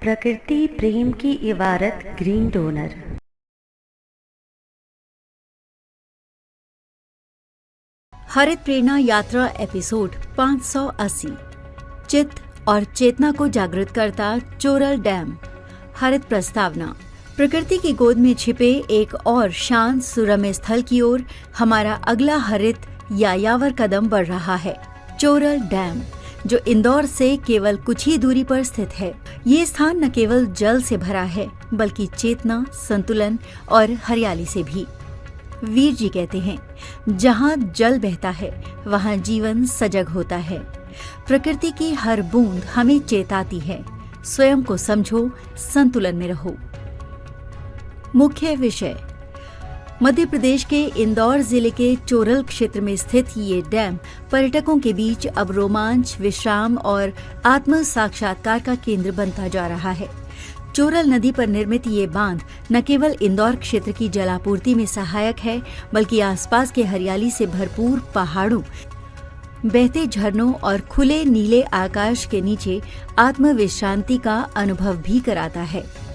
प्रकृति प्रेम की इबारत ग्रीन डोनर। हरित प्रेरणा यात्रा एपिसोड 580। चित्त और चेतना को जागृत करता चोरल डैम। हरित प्रस्तावना। प्रकृति की गोद में छिपे एक और शांत सुरम्य स्थल की ओर हमारा अगला हरित यायावर कदम बढ़ रहा है। चोरल डैम, जो इंदौर से केवल कुछ ही दूरी पर स्थित है। ये स्थान न केवल जल से भरा है, बल्कि चेतना, संतुलन और हरियाली से भी। वीर जी कहते हैं, जहाँ जल बहता है वहाँ जीवन सजग होता है। प्रकृति की हर बूंद हमें चेताती है, स्वयं को समझो, संतुलन में रहो। मुख्य विषय। मध्य प्रदेश के इंदौर जिले के चोरल क्षेत्र में स्थित ये डैम पर्यटकों के बीच अब रोमांच, विश्राम और आत्म साक्षात्कार का केंद्र बनता जा रहा है। चोरल नदी पर निर्मित ये बांध न केवल इंदौर क्षेत्र की जलापूर्ति में सहायक है, बल्कि आसपास के हरियाली से भरपूर पहाड़ों, बहते झरनों और खुले नीले आकाश के नीचे आत्म विश्रांति का अनुभव भी कराता है।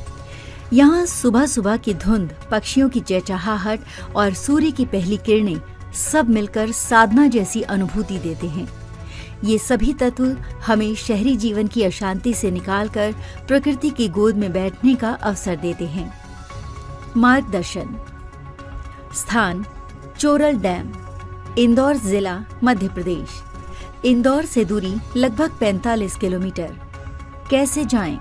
यहाँ सुबह सुबह की धुंध, पक्षियों की चहचहाहट और सूर्य की पहली किरणें सब मिलकर साधना जैसी अनुभूति देते हैं। ये सभी तत्व हमें शहरी जीवन की अशांति से निकालकर प्रकृति की गोद में बैठने का अवसर देते हैं। मार्गदर्शन। स्थान: चोरल डैम, इंदौर जिला, मध्य प्रदेश। इंदौर से दूरी लगभग 45 किलोमीटर। कैसे जाएं?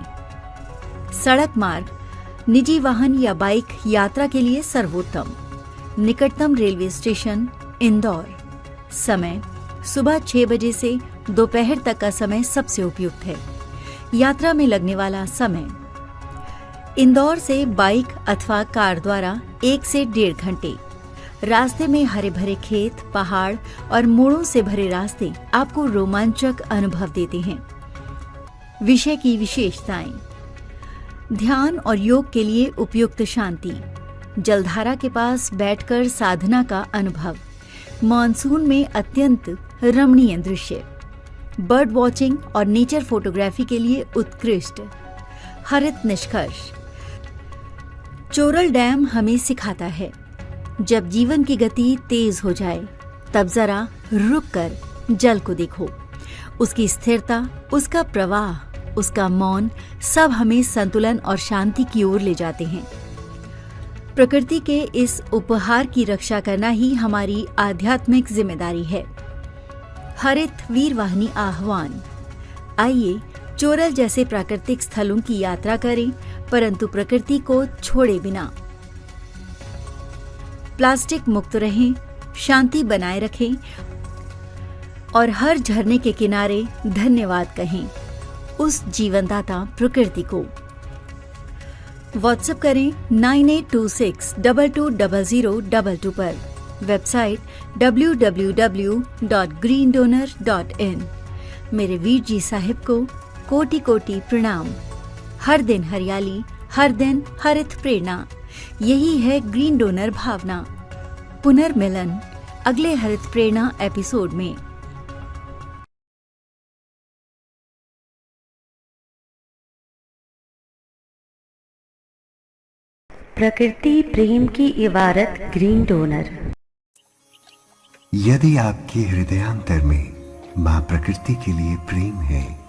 सड़क मार्ग, निजी वाहन या बाइक यात्रा के लिए सर्वोत्तम। निकटतम रेलवे स्टेशन इंदौर। समय: सुबह 6 बजे से दोपहर तक का समय सबसे उपयुक्त है। यात्रा में लगने वाला समय: इंदौर से बाइक अथवा कार द्वारा 1 से 1.5 घंटे। रास्ते में हरे भरे खेत, पहाड़ और मोड़ों से भरे रास्ते आपको रोमांचक अनुभव देते हैं। विषय की विशेषताएं: ध्यान और योग के लिए उपयुक्त शांति, जलधारा के पास बैठकर साधना का अनुभव, मॉनसून में अत्यंत रमणीय दृश्य, बर्ड वॉचिंग और नेचर फोटोग्राफी के लिए उत्कृष्ट। हरित निष्कर्ष। चोरल डैम हमें सिखाता है, जब जीवन की गति तेज हो जाए तब जरा रुक कर जल को देखो। उसकी स्थिरता, उसका प्रवाह, उसका मौन सब हमें संतुलन और शांति की ओर ले जाते हैं। प्रकृति के इस उपहार की रक्षा करना ही हमारी आध्यात्मिक जिम्मेदारी है। हरित वीरवाहिनी आह्वान। आइए चोरल जैसे प्राकृतिक स्थलों की यात्रा करें, परंतु प्रकृति को छोड़े बिना। प्लास्टिक मुक्त रहें, शांति बनाए रखें और हर झरने के किनारे धन्यवाद कहें उस जीवनदाता प्रकृति को। व्हाट्सएप करें 9826220022 पर। Website www.greendonor.in। मेरे वीर जी साहिब को कोटि कोटि प्रणाम। हर दिन हरियाली, हर दिन हरित प्रेरणा, यही है ग्रीन डोनर भावना। पुनर्मिलन अगले हरित प्रेरणा एपिसोड में। प्रकृति प्रेम की इबारत ग्रीन डोनर। यदि आपके हृदयांतर में मां प्रकृति के लिए प्रेम है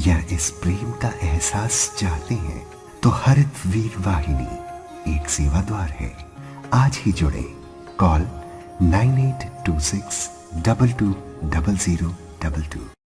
या इस प्रेम का एहसास चाहते हैं, तो हरित वीर वाहिनी एक सेवा द्वार है। आज ही जुड़े। कॉल 9826220022।